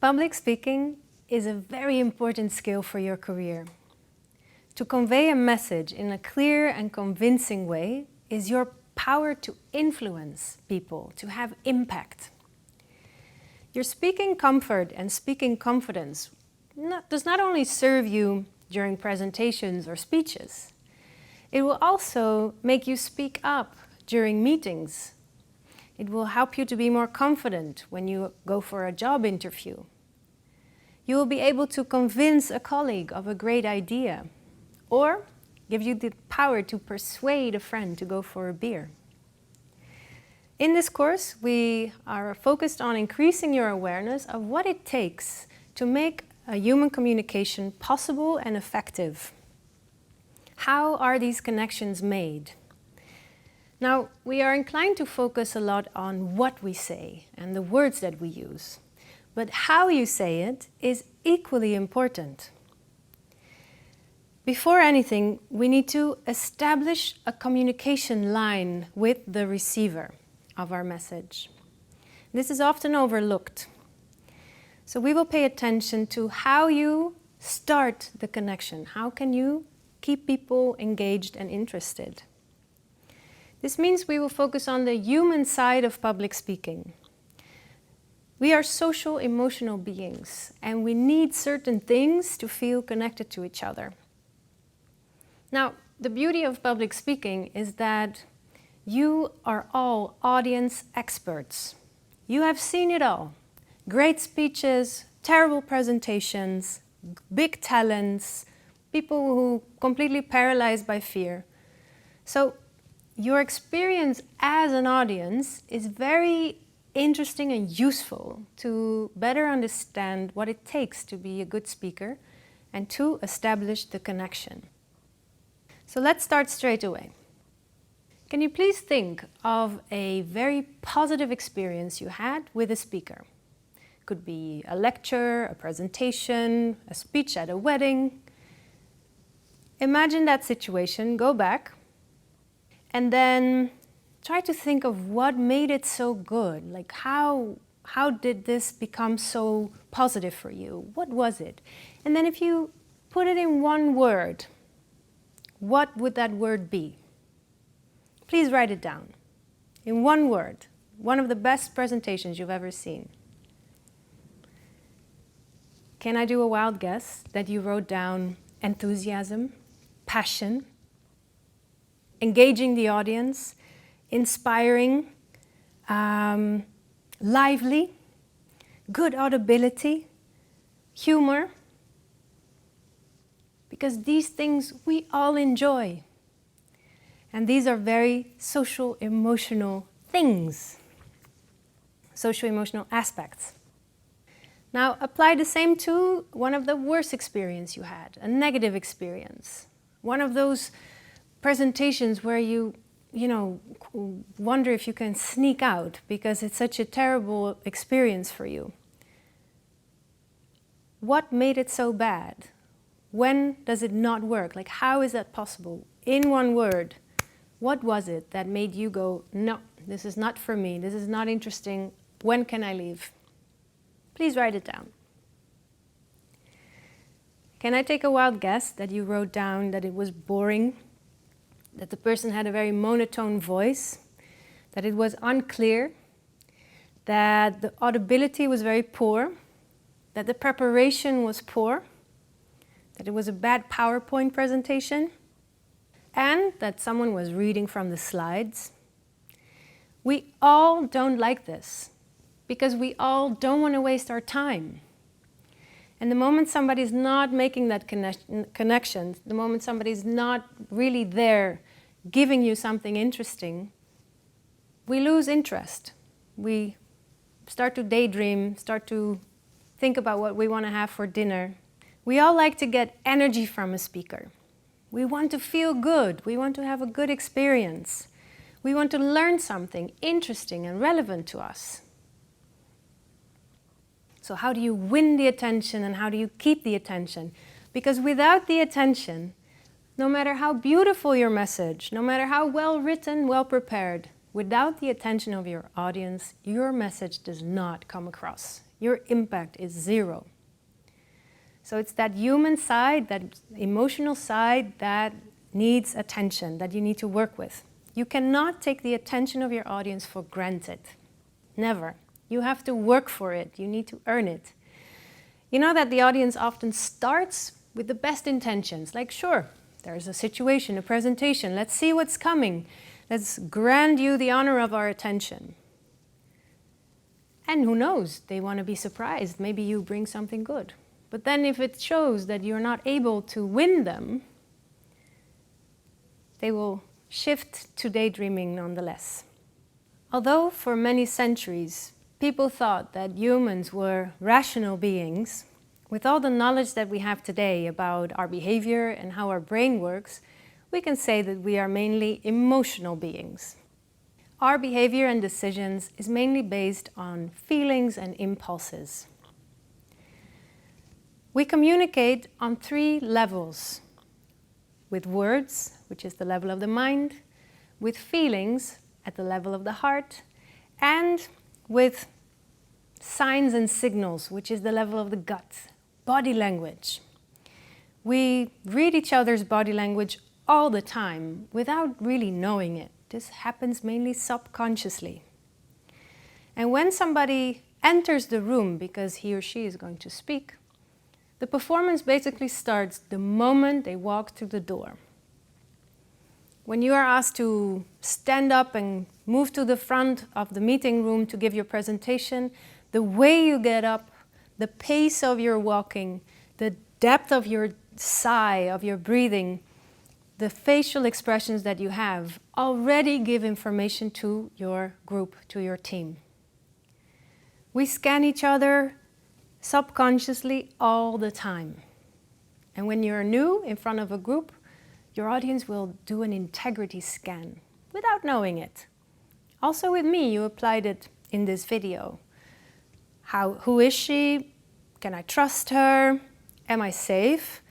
Public speaking is a very important skill for your career. To convey a message in a clear and convincing way is your power to influence people, to have impact. Your speaking comfort and speaking confidence does not only serve you during presentations or speeches, it will also make you speak up during meetings. It will help you to be more confident when you go for a job interview. You will be able to convince a colleague of a great idea, or give you the power to persuade a friend to go for a beer. In this course, we are focused on increasing your awareness of what it takes to make a human communication possible and effective. How are these connections made? Now, we are inclined to focus a lot on what we say and the words that we use, but how you say it is equally important. Before anything, we need to establish a communication line with the receiver of our message. This is often overlooked. So we will pay attention to how you start the connection. How can you keep people engaged and interested? This means we will focus on the human side of public speaking. We are social, emotional beings, and we need certain things to feel connected to each other. Now, the beauty of public speaking is that you are all audience experts. You have seen it all. Great speeches, terrible presentations, big talents, people who completely paralyzed by fear. So your experience as an audience is very interesting and useful to better understand what it takes to be a good speaker and to establish the connection. So let's start straight away. Can you please think of a very positive experience you had with a speaker? Could be a lecture, a presentation, a speech at a wedding. Imagine that situation, go back, and then try to think of what made it so good. Like how did this become so positive for you? What was it? And then if you put it in one word, what would that word be? Please write it down. In one word, one of the best presentations you've ever seen. Can I do a wild guess that you wrote down enthusiasm, passion, engaging the audience, inspiring, lively, good audibility, humor? Because these things we all enjoy. And these are very social, emotional things, social, emotional aspects. Now, apply the same to one of the worst experiences you had, a negative experience. One of those presentations where you wonder if you can sneak out because it's such a terrible experience for you. What made it so bad? When does it not work? Like, how is that possible? In one word, what was it that made you go, no, this is not for me, this is not interesting, when can I leave? Please write it down. Can I take a wild guess that you wrote down that it was boring, that the person had a very monotone voice, that it was unclear, that the audibility was very poor, that the preparation was poor, that it was a bad PowerPoint presentation, and that someone was reading from the slides? We all don't like this, because we all don't want to waste our time. And the moment somebody's not making that connection, the moment somebody's not really there giving you something interesting, we lose interest. We start to daydream, start to think about what we want to have for dinner. We all like to get energy from a speaker. We want to feel good. We want to have a good experience. We want to learn something interesting and relevant to us. So how do you win the attention and how do you keep the attention? Because without the attention, no matter how beautiful your message, no matter how well written, well prepared, without the attention of your audience, your message does not come across. Your impact is zero. So it's that human side, that emotional side that needs attention, that you need to work with. You cannot take the attention of your audience for granted. Never. You have to work for it. You need to earn it. You know that the audience often starts with the best intentions. Like, sure, there's a situation, a presentation. Let's see what's coming. Let's grant you the honor of our attention. And who knows, they want to be surprised. Maybe you bring something good. But then if it shows that you're not able to win them, they will shift to daydreaming nonetheless. Although for many centuries, people thought that humans were rational beings, with all the knowledge that we have today about our behavior and how our brain works, we can say that we are mainly emotional beings. Our behavior and decisions is mainly based on feelings and impulses. We communicate on 3 levels: with words, which is the level of the mind, with feelings at the level of the heart, and with signs and signals, which is the level of the gut, body language. We read each other's body language all the time without really knowing it. This happens mainly subconsciously. And when somebody enters the room because he or she is going to speak, the performance basically starts the moment they walk through the door. When you are asked to stand up and move to the front of the meeting room to give your presentation, the way you get up, the pace of your walking, the depth of your sigh, of your breathing, the facial expressions that you have already give information to your group, to your team. We scan each other subconsciously all the time. And when you're new in front of a group, your audience will do an integrity scan without knowing it. Also with me, you applied it in this video. Who is she? Can I trust her? Am I safe?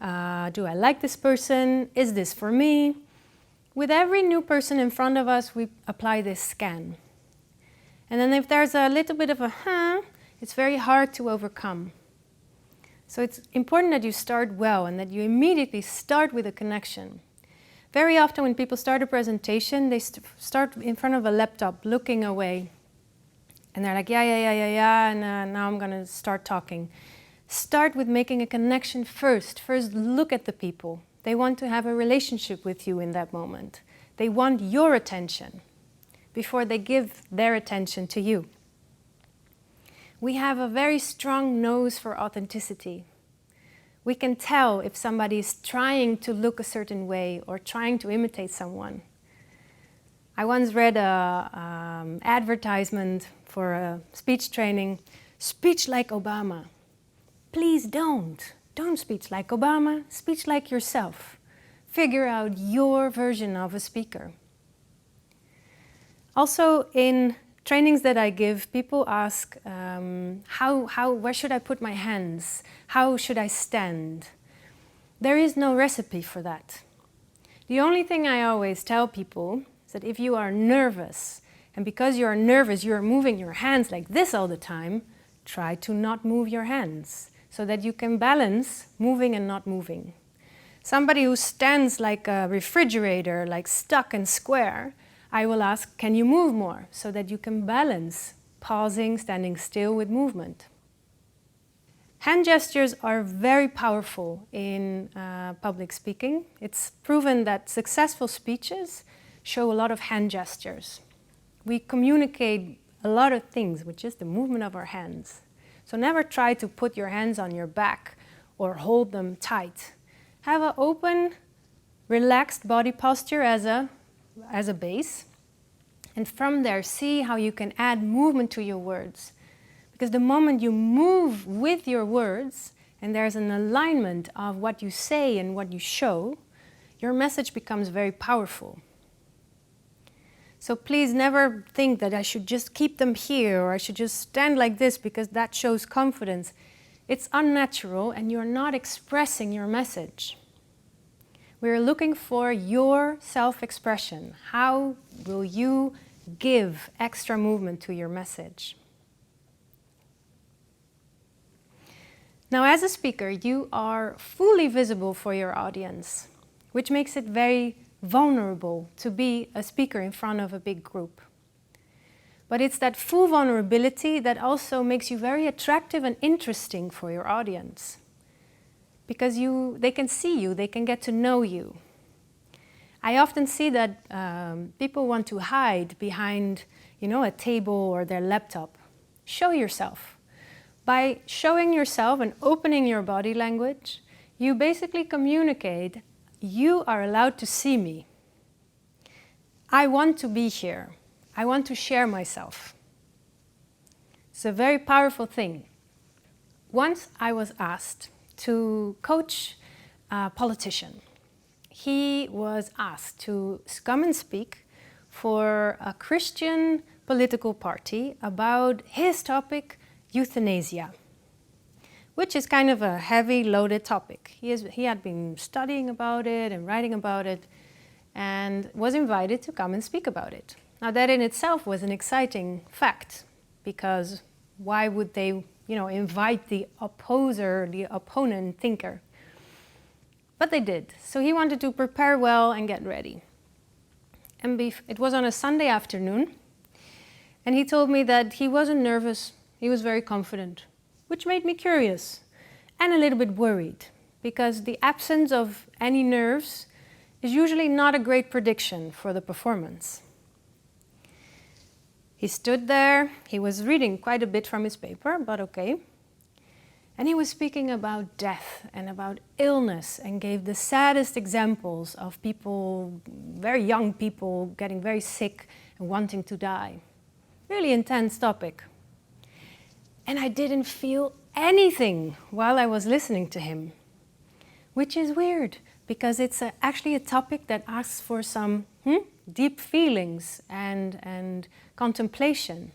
Do I like this person? Is this for me? With every new person in front of us, we apply this scan. And then if there's a little bit of a it's very hard to overcome. So it's important that you start well and that you immediately start with a connection. Very often when people start a presentation, they start in front of a laptop looking away. And they're like, yeah, and now I'm going to start talking. Start with making a connection first. First, look at the people. They want to have a relationship with you in that moment. They want your attention before they give their attention to you. We have a very strong nose for authenticity. We can tell if somebody is trying to look a certain way or trying to imitate someone. I once read an advertisement for a speech training, speech like Obama. Please don't speak like Obama, speak like yourself. Figure out your version of a speaker. Also in trainings that I give, people ask, where should I put my hands? How should I stand? There is no recipe for that. The only thing I always tell people is that if you are nervous, and because you are nervous, you are moving your hands like this all the time, try to not move your hands so that you can balance moving and not moving. Somebody who stands like a refrigerator, like stuck and square, I will ask, can you move more so that you can balance pausing, standing still with movement? Hand gestures are very powerful in public speaking. It's proven that successful speeches show a lot of hand gestures. We communicate a lot of things, which is the movement of our hands. So never try to put your hands on your back or hold them tight. Have an open, relaxed body posture as a base. And from there, see how you can add movement to your words. Because the moment you move with your words, and there's an alignment of what you say and what you show, your message becomes very powerful. So please never think that I should just keep them here or I should just stand like this because that shows confidence. It's unnatural and you're not expressing your message. We're looking for your self-expression. How will you give extra movement to your message? Now, as a speaker, you are fully visible for your audience, which makes it very vulnerable to be a speaker in front of a big group. But it's that full vulnerability that also makes you very attractive and interesting for your audience. Because they can see you, they can get to know you. I often see that people want to hide behind, a table or their laptop. Show yourself. By showing yourself and opening your body language, you basically communicate, you are allowed to see me. I want to be here. I want to share myself. It's a very powerful thing. Once I was asked to coach a politician. He was asked to come and speak for a Christian political party about his topic, euthanasia, which is kind of a heavy, loaded topic. He had been studying about it and writing about it and was invited to come and speak about it. Now that in itself was an exciting fact, because why would they, invite the opposer, the opponent thinker? But they did. So he wanted to prepare well and get ready. And it was on a Sunday afternoon, and he told me that he wasn't nervous, he was very confident, which made me curious and a little bit worried, because the absence of any nerves is usually not a great prediction for the performance. He stood there, he was reading quite a bit from his paper, but okay. And he was speaking about death and about illness and gave the saddest examples of people, very young people, getting very sick and wanting to die. Really intense topic. And I didn't feel anything while I was listening to him, which is weird because it's actually a topic that asks for some deep feelings and contemplation.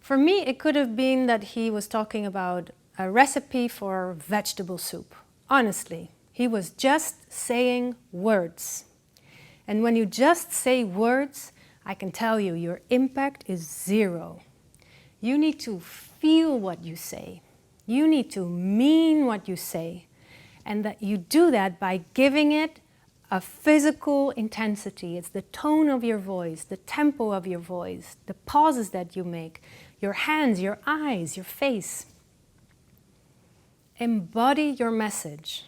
For me, it could have been that he was talking about a recipe for vegetable soup. Honestly, he was just saying words. And when you just say words, I can tell you, your impact is zero. You need to feel what you say. You need to mean what you say. And that you do that by giving it a physical intensity. It's the tone of your voice, the tempo of your voice, the pauses that you make, your hands, your eyes, your face. Embody your message.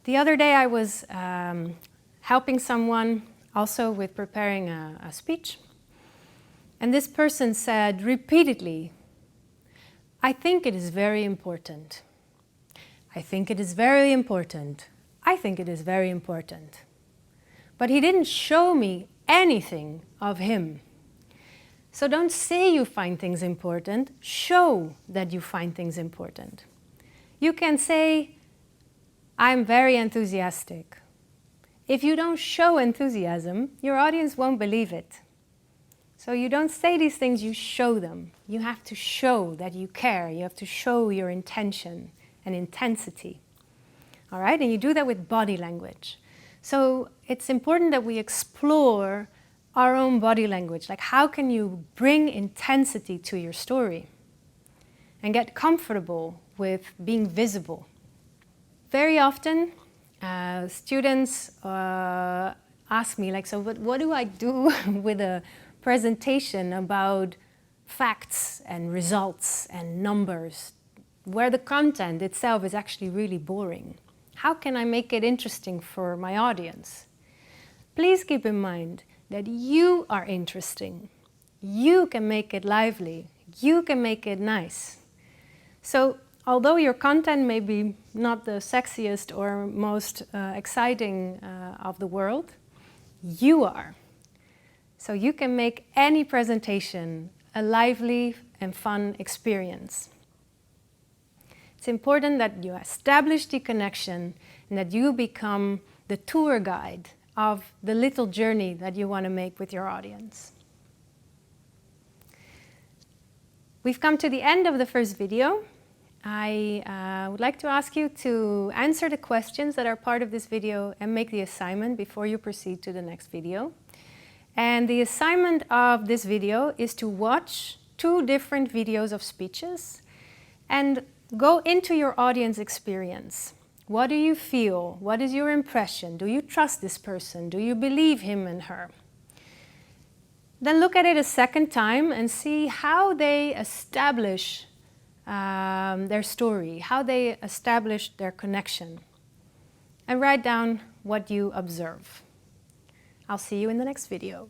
The other day I was helping someone also with preparing a speech. And this person said repeatedly, I think it is very important. I think it is very important. I think it is very important. But he didn't show me anything of him. So don't say you find things important, show that you find things important. You can say, I'm very enthusiastic. If you don't show enthusiasm, your audience won't believe it. So you don't say these things, you show them. You have to show that you care. You have to show your intention and intensity. All right, and you do that with body language. So it's important that we explore our own body language. Like, how can you bring intensity to your story and get comfortable with being visible? Very often, students ask me, like, so what do I do with a presentation about facts and results and numbers, where the content itself is actually really boring? How can I make it interesting for my audience? Please keep in mind that you are interesting. You can make it lively. You can make it nice. So although your content may be not the sexiest or most exciting of the world, you are. So you can make any presentation a lively and fun experience. It's important that you establish the connection and that you become the tour guide of the little journey that you want to make with your audience. We've come to the end of the first video. I would like to ask you to answer the questions that are part of this video and make the assignment before you proceed to the next video. And the assignment of this video is to watch 2 different videos of speeches And go into your audience experience. What do you feel? What is your impression? Do you trust this person? Do you believe him and her? Then look at it a second time and see how they establish their story, how they establish their connection. And write down what you observe. I'll see you in the next video.